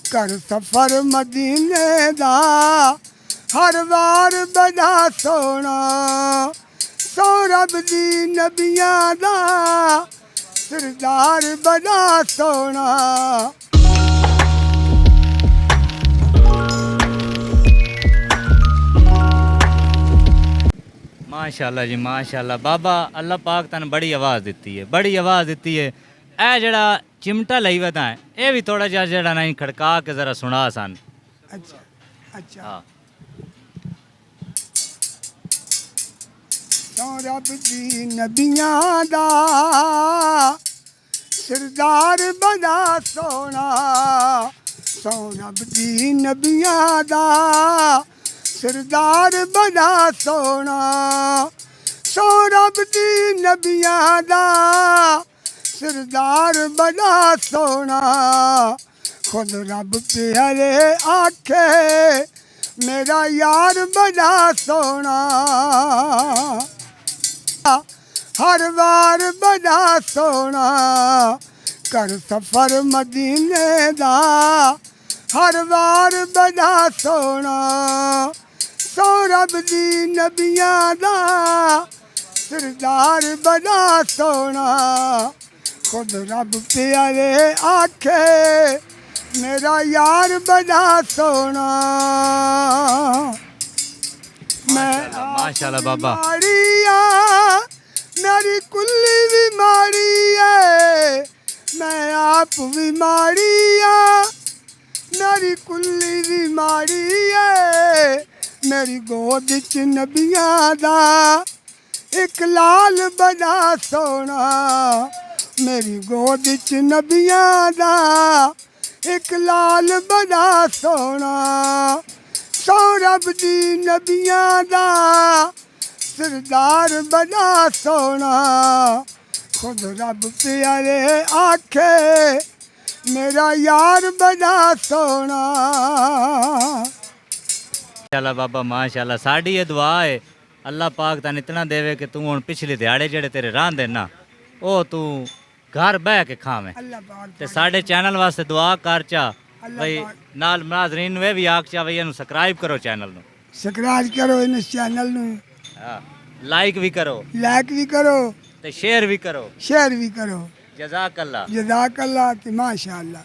कर सफर मदीने दा हर वार बड़ा सोना सौ रब दी नबियां दा सरदार बड़ा सोना। माशाअल्लाह जी माशाअल्लाह बाबा अल्लाह पाक तन बड़ी आवाज़ दिती है, बड़ी आवाज़ दिती है। ए जड़ा चिमटा लई वता है ये भी थोड़ा जिहा जड़ा नहीं खड़का के जरा सुना सन। अच्छा अच्छा हाँ सौ रब दी नबियां दा सरदार बड़ा सोना सौ रब दी नबियां दा सरदार बड़ा सोना सौ रब दी नबियां दा सरदार बड़ा सोना। खुद रब प्यारे आखे मेरा यार बड़ा सोना हर वार बड़ा सोना कर सफर मदीने दा हर वार बड़ा सोना सौ रब दी नबियां दा सरदार बड़ा सोना। खुद रब प्यारे आखे मेरा यार बड़ा सोना। मैं माशाअल्लाह बाबा माड़िया मेरी कुल्ली भी माड़ी है मैं आप भी माड़िया मेरी कुल्ली भी माड़ी है मेरी गोद च नबियां दा एक लाल बड़ा सोना मेरी गोद च नबियां दा एक लाल बड़ा सोना सौ रब दी नबियां दा सरदार बड़ा सोना। खुद रब प्यारे आखे मेरा यार बड़ा सोना। माशाअल्लाह बाबा माशाअल्लाह साड़ी ये दुआ है अल्लाह पाक तन इतना देवे कि तू हुण पिछले दिहाड़े जेड़े तेरे रांदे ना ओ तू घर बह के खावें अल्लाह पाक ते साडे चैनल वास्ते दुआ कर चा अल्लाह भाई पाक नाल नाज़रीन वे भी आख चा भाई इनू सब्सक्राइब करो चैनल नू। सब्सक्राइब करो इस चैनल नू हाँ लाइक भी करो लाइक भी करो ते शेयर भी करो। शेयर भी करो। जज़ाकल्लाह। जज़ाकल्लाह ते माशाअल्लाह।